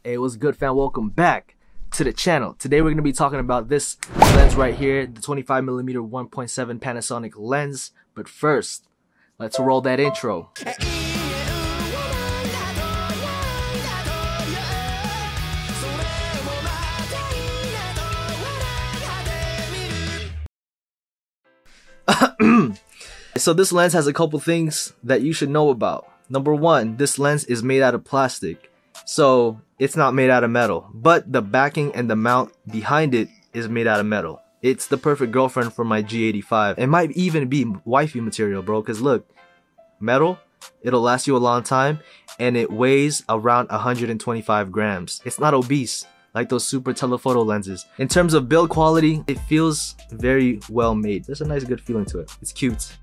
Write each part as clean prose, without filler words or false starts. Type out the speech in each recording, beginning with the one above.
Hey, what's good, fam? Welcome back to the channel. Today we're going to be talking about this lens right here, the 25mm 1.7 Panasonic lens. But first, let's roll that intro. So this lens has a couple things that you should know about. Number one, this lens is made out of plastic. So it's not made out of metal, but the backing and the mount behind it is made out of metal. It's the perfect girlfriend for my G85. It might even be wifey material, bro, because look, metal, it'll last you a long time, and it weighs around 125 grams. It's not obese like those super telephoto lenses. In terms of build quality, it feels very well made. There's a nice good feeling to it. It's cute.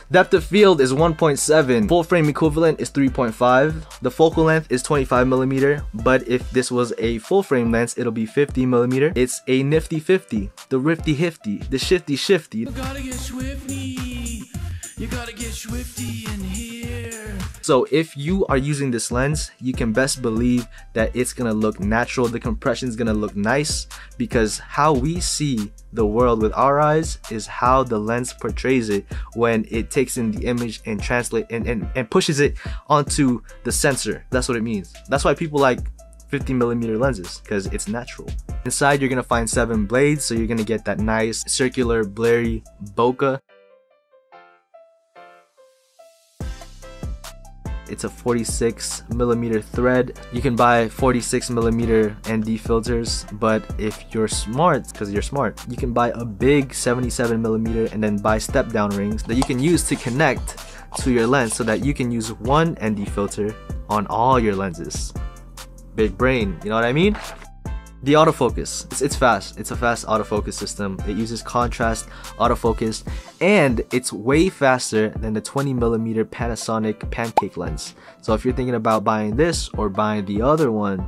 Depth of field is 1.7, full frame equivalent is 3.5, the focal length is 25mm, but if this was a full frame lens, it'll be 50mm. It's a nifty 50, the rifty hifty, the shifty shifty. You gotta get swifty, you gotta get swifty in here. So if you are using this lens, you can best believe that it's gonna look natural, the compression is gonna look nice, because how we see the world with our eyes is how the lens portrays it when it takes in the image and and pushes it onto the sensor. That's what it means. That's why people like 50mm lenses, because it's natural. Inside you're gonna find 7 blades, so you're gonna get that nice circular blurry bokeh. It's a 46mm thread. You can buy 46mm ND filters, but if you're smart, because you're smart, you can buy a big 77mm and then buy step down rings that you can use to connect to your lens so that you can use one ND filter on all your lenses. Big brain, you know what I mean? The autofocus, it's fast. It's a fast autofocus system. It uses contrast autofocus, and it's way faster than the 20mm Panasonic pancake lens. So if you're thinking about buying this or buying the other one,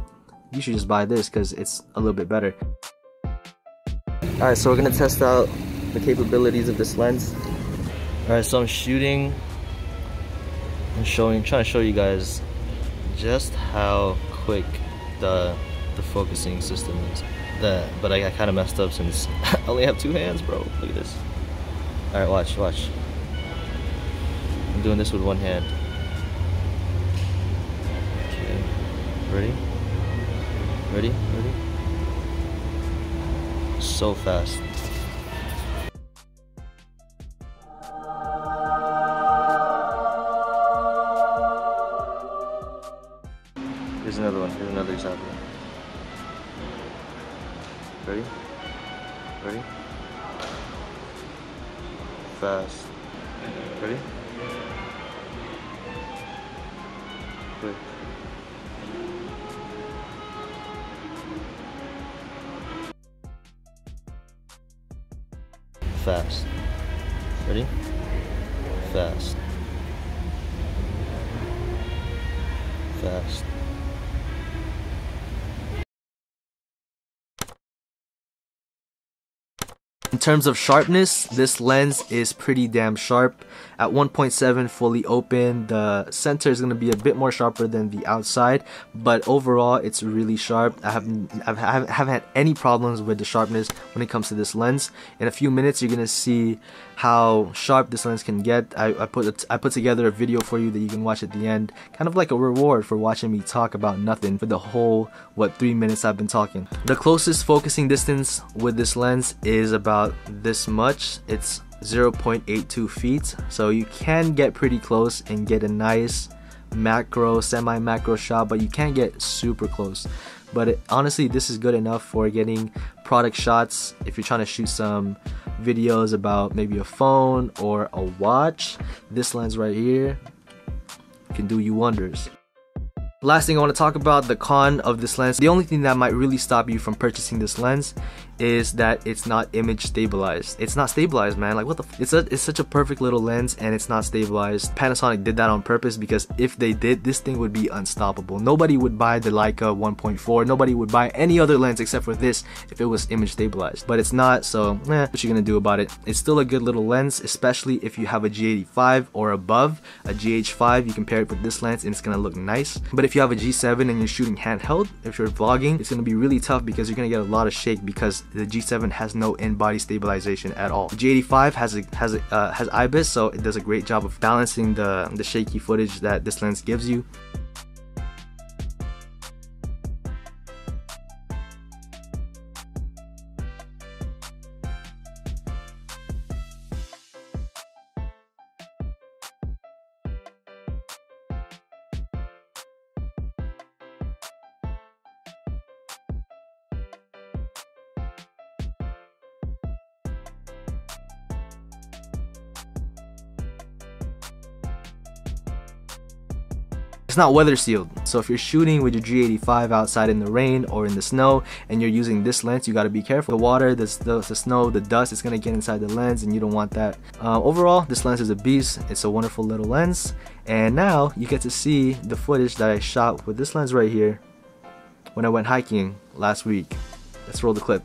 you should just buy this because it's a little bit better. Alright, so we're gonna test out the capabilities of this lens. Alright, so I'm shooting and trying to show you guys just how quick the focusing system is. But I kind of messed up since I only have 2 hands, bro. Look at this. Alright, watch. I'm doing this with 1 hand. Okay. Ready? So fast. Here's another one. Here's another example. Ready? Fast. Ready? Quick. Fast. Ready? Fast. Fast. In terms of sharpness, this lens is pretty damn sharp. At 1.7 fully open, the center is going to be a bit more sharper than the outside, but overall it's really sharp. I haven't had any problems with the sharpness when it comes to this lens. In a few minutes you're going to see how sharp this lens can get. I put together a video for you that you can watch at the end, kind of like a reward for watching me talk about nothing for the whole 3 minutes I've been talking. The closest focusing distance with this lens is about this much. It's 0.82 feet, so you can get pretty close and get a nice macro, semi-macro shot, but you can't get super close. But honestly, this is good enough for getting product shots. If you're trying to shoot some videos about maybe a phone or a watch, this lens right here can do you wonders. Last thing I want to talk about, the con of this lens. The only thing that might really stop you from purchasing this lens is that it's not image stabilized. It's not stabilized, man. Like, what the f— it's such a perfect little lens, and it's not stabilized. Panasonic did that on purpose, because if they did, this thing would be unstoppable. Nobody would buy the Leica 1.4. Nobody would buy any other lens except for this if it was image stabilized. But it's not, so what you gonna do about it? It's still a good little lens, especially if you have a G85 or above. A GH5, you can pair it with this lens and it's gonna look nice. But if you have a G7 and you're shooting handheld, if you're vlogging, it's gonna be really tough, because you're gonna get a lot of shake, because the G7 has no in-body stabilization at all. The G85 has IBIS, so it does a great job of balancing the shaky footage that this lens gives you. It's not weather sealed, so if you're shooting with your G85 outside in the rain or in the snow and you're using this lens, you got to be careful. The water, the snow, the dust is going to get inside the lens, and you don't want that. Overall, this lens is a beast. It's a wonderful little lens, and now you get to see the footage that I shot with this lens right here when I went hiking last week. Let's roll the clip.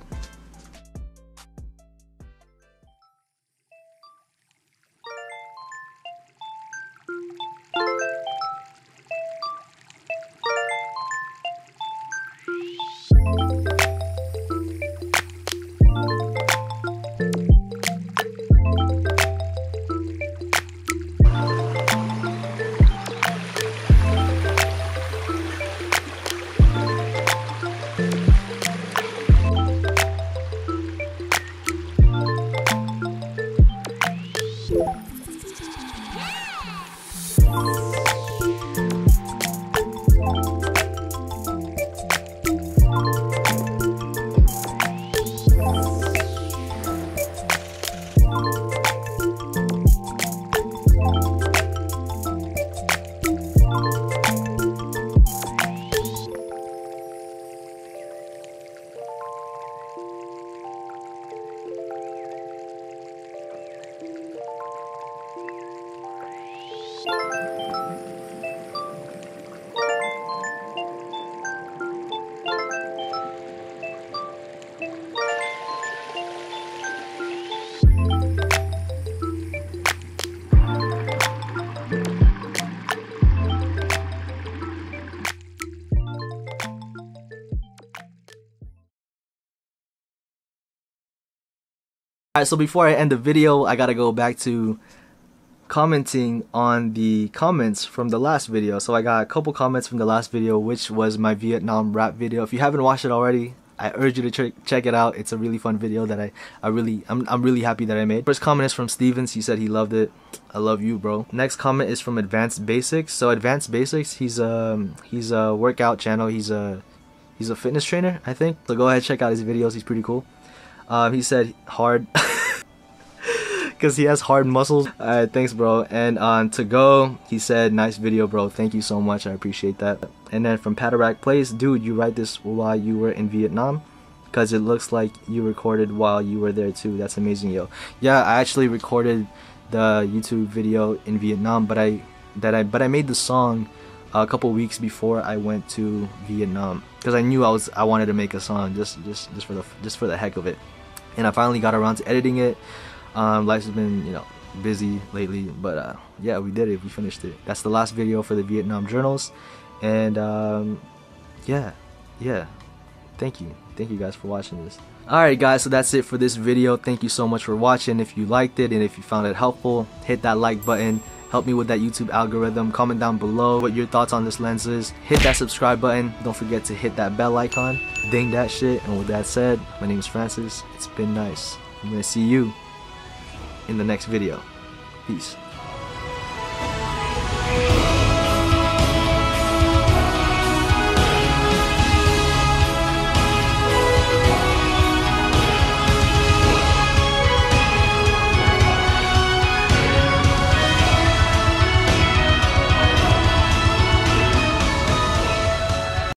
Alright, so before I end the video, I gotta go back to commenting on the comments from the last video. So I got a couple comments from the last video, which was my Vietnam rap video. If you haven't watched it already, I urge you to check it out. It's a really fun video that I'm really happy that I made. First comment is from Stevens. He said he loved it. I love you, bro. Next comment is from Advanced Basics. So Advanced Basics, he's a workout channel. He's a fitness trainer, I think. So go ahead, check out his videos. He's pretty cool. He said hard because he has hard muscles. Alright, thanks, bro. And on To Go, he said nice video, bro. Thank you so much. I appreciate that. And then from Patarack Place, dude, you write this while you were in Vietnam? Because it looks like you recorded while you were there too. That's amazing, yo. Yeah, I actually recorded the YouTube video in Vietnam, but I made the song a couple weeks before I went to Vietnam, because I knew I wanted to make a song just for the heck of it. And I finally got around to editing it. Life's been, you know, busy lately, but yeah, we did it. We finished it. That's the last video for the Vietnam journals. And yeah, thank you guys for watching this. Alright guys, so that's it for this video. Thank you so much for watching. If you liked it and if you found it helpful, hit that like button. Help me with that YouTube algorithm. Comment down below what your thoughts on this lens is. Hit that subscribe button. Don't forget to hit that bell icon. Ding that shit. And with that said, my name is Francis. It's been nice. I'm gonna see you in the next video. Peace.